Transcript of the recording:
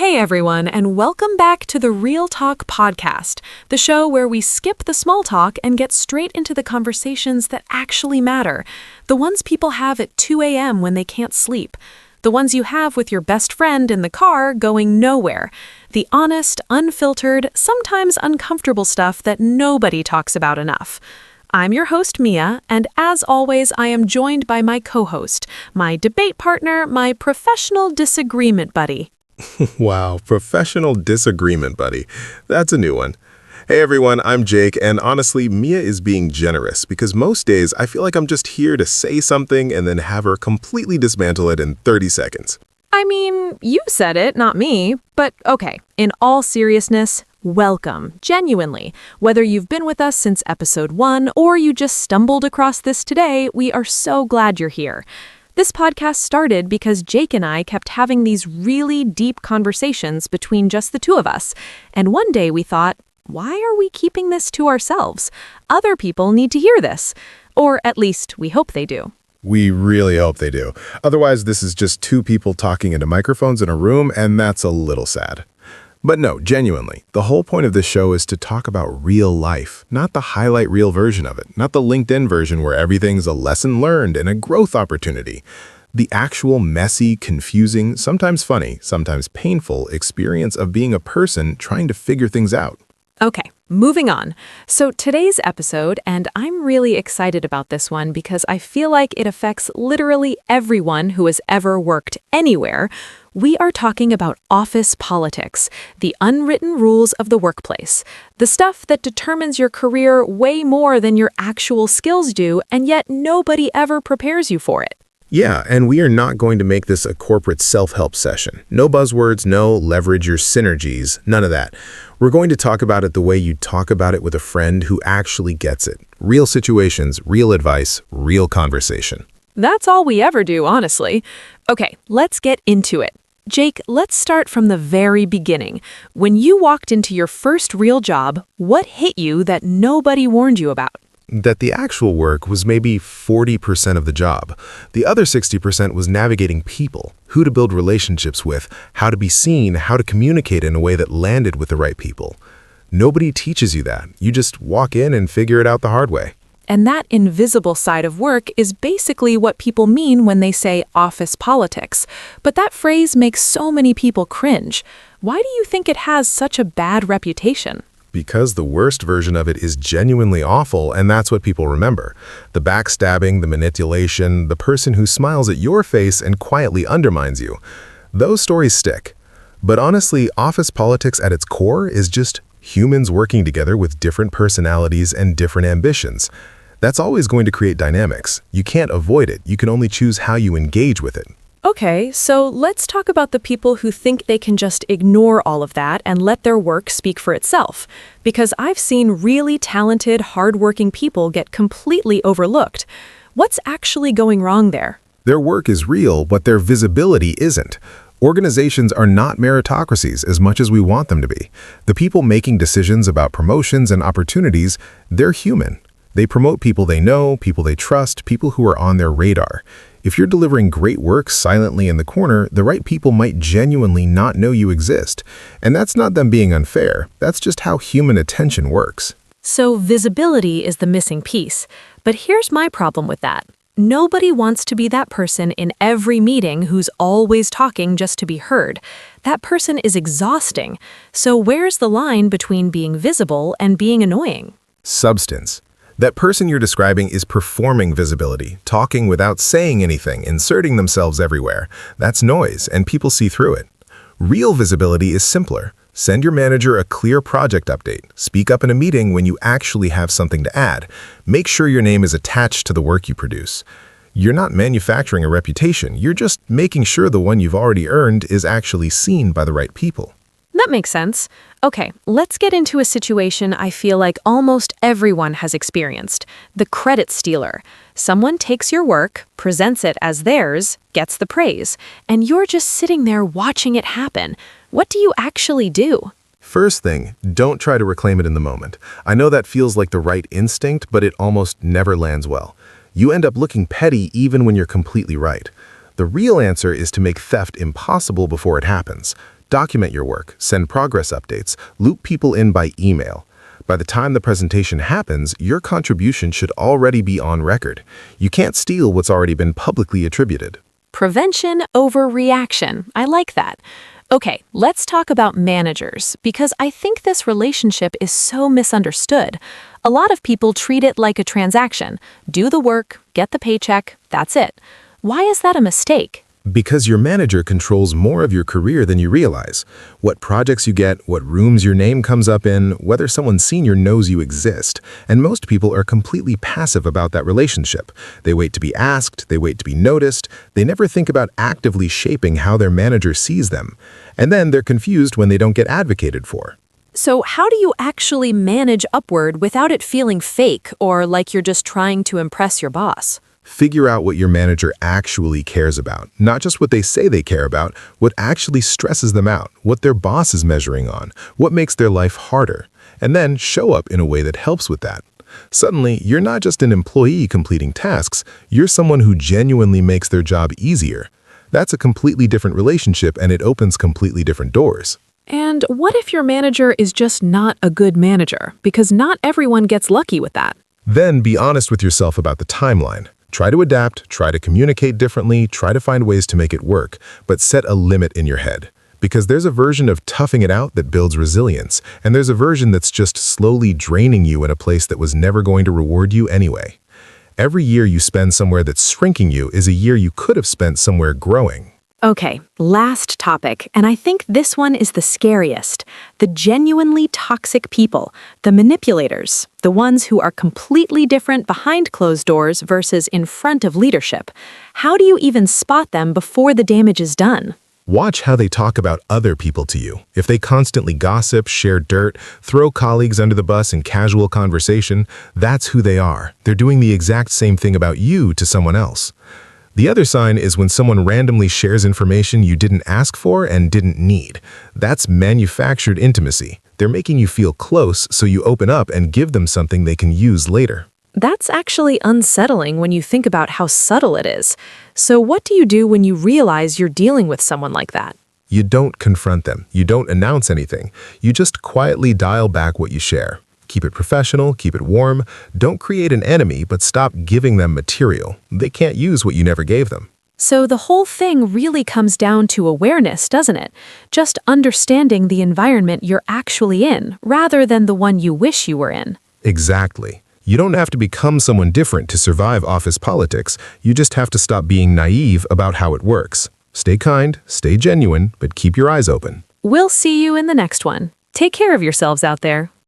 Hey everyone, and welcome back to the Real Talk podcast, the show where we skip the small talk and get straight into the conversations that actually matter, the ones people have at 2 a.m. when they can't sleep, the ones you have with your best friend in the car going nowhere, the honest, unfiltered, sometimes uncomfortable stuff that nobody talks about enough. I'm your host, Mia, and as always, I am joined by my co-host, my debate partner, my professional disagreement buddy. Wow, professional disagreement buddy. That's a new one. Hey everyone, I'm Jake, and honestly, Mia is being generous because most days I feel like I'm just here to say something and then have her completely dismantle it in 30 seconds. I mean, you said it, not me, but okay, in all seriousness, welcome, genuinely. Whether you've been with us since episode 1 or you just stumbled across this today, we are so glad you're here. This podcast started because Jake and I kept having these really deep conversations between just the two of us, and one day we thought, why are we keeping this to ourselves? Other people need to hear this, or at least we hope they do. We really hope they do. Otherwise, this is just two people talking into microphones in a room, and that's a little sad. But no, genuinely, the whole point of this show is to talk about real life, not the highlight reel version of it, not the LinkedIn version where everything's a lesson learned and a growth opportunity. The actual messy, confusing, sometimes funny, sometimes painful experience of being a person trying to figure things out. Okay, moving on. So today's episode, and I'm really excited about this one because I feel like it affects literally everyone who has ever worked anywhere. We are talking about office politics, the unwritten rules of the workplace, the stuff that determines your career way more than your actual skills do, and yet nobody ever prepares you for it. Yeah, and we are not going to make this a corporate self-help session. No buzzwords, no leverage your synergies, none of that. We're going to talk about it the way you talk about it with a friend who actually gets it. Real situations, real advice, real conversation. That's all we ever do, honestly. Okay, let's get into it. Jake, let's start from the very beginning. When you walked into your first real job, what hit you that nobody warned you about? That the actual work was maybe 40% of the job. The other 60% was navigating people, who to build relationships with, how to be seen, how to communicate in a way that landed with the right people. Nobody teaches you that. You just walk in and figure it out the hard way. And that invisible side of work is basically what people mean when they say office politics. But that phrase makes so many people cringe. Why do you think it has such a bad reputation? Because the worst version of it is genuinely awful, and that's what people remember. The backstabbing, the manipulation, the person who smiles at your face and quietly undermines you. Those stories stick. But honestly, office politics at its core is just humans working together with different personalities and different ambitions. That's always going to create dynamics. You can't avoid it. You can only choose how you engage with it. Okay, so let's talk about the people who think they can just ignore all of that and let their work speak for itself. Because I've seen really talented, hardworking people get completely overlooked. What's actually going wrong there? Their work is real, but their visibility isn't. Organizations are not meritocracies as much as we want them to be. The people making decisions about promotions and opportunities, they're human. They promote people they know, people they trust, people who are on their radar. If you're delivering great work silently in the corner, the right people might genuinely not know you exist. And that's not them being unfair. That's just how human attention works. So visibility is the missing piece. But here's my problem with that. Nobody wants to be that person in every meeting who's always talking just to be heard. That person is exhausting. So where's the line between being visible and being annoying? Substance. That person you're describing is performing visibility, talking without saying anything, inserting themselves everywhere. That's noise, and people see through it. Real visibility is simpler. Send your manager a clear project update. Speak up in a meeting when you actually have something to add. Make sure your name is attached to the work you produce. You're not manufacturing a reputation. You're just making sure the one you've already earned is actually seen by the right people. That makes sense. Okay, let's get into a situation I feel like almost everyone has experienced. The credit stealer. Someone takes your work, presents it as theirs, gets the praise, and you're just sitting there watching it happen. What do you actually do? First thing, don't try to reclaim it in the moment. I know that feels like the right instinct, but it almost never lands well. You end up looking petty even when you're completely right. The real answer is to make theft impossible before it happens. Document your work, send progress updates, loop people in by email. By the time the presentation happens, your contribution should already be on record. You can't steal what's already been publicly attributed. Prevention over reaction. I like that. Okay, let's talk about managers, because I think this relationship is so misunderstood. A lot of people treat it like a transaction. Do the work, get the paycheck, that's it. Why is that a mistake? Because your manager controls more of your career than you realize. What projects you get, what rooms your name comes up in, whether someone senior knows you exist. And most people are completely passive about that relationship. They wait to be asked, they wait to be noticed, they never think about actively shaping how their manager sees them. And then they're confused when they don't get advocated for. So how do you actually manage upward without it feeling fake or like you're just trying to impress your boss? Figure out what your manager actually cares about, not just what they say they care about, what actually stresses them out, what their boss is measuring on, what makes their life harder, and then show up in a way that helps with that. Suddenly, you're not just an employee completing tasks, you're someone who genuinely makes their job easier. That's a completely different relationship and it opens completely different doors. And what if your manager is just not a good manager? Because not everyone gets lucky with that. Then be honest with yourself about the timeline. Try to adapt, try to communicate differently, try to find ways to make it work, but set a limit in your head. Because there's a version of toughing it out that builds resilience, and there's a version that's just slowly draining you in a place that was never going to reward you anyway. Every year you spend somewhere that's shrinking you is a year you could have spent somewhere growing. Okay, last topic, and I think this one is the scariest. The genuinely toxic people, the manipulators, the ones who are completely different behind closed doors versus in front of leadership. How do you even spot them before the damage is done? Watch how they talk about other people to you. If they constantly gossip, share dirt, throw colleagues under the bus in casual conversation, that's who they are. They're doing the exact same thing about you to someone else. The other sign is when someone randomly shares information you didn't ask for and didn't need. That's manufactured intimacy. They're making you feel close, so you open up and give them something they can use later. That's actually unsettling when you think about how subtle it is. So what do you do when you realize you're dealing with someone like that? You don't confront them. You don't announce anything. You just quietly dial back what you share. Keep it professional, keep it warm. Don't create an enemy, but stop giving them material. They can't use what you never gave them. So the whole thing really comes down to awareness, doesn't it? Just understanding the environment you're actually in, rather than the one you wish you were in. Exactly. You don't have to become someone different to survive office politics. You just have to stop being naive about how it works. Stay kind, stay genuine, but keep your eyes open. We'll see you in the next one. Take care of yourselves out there.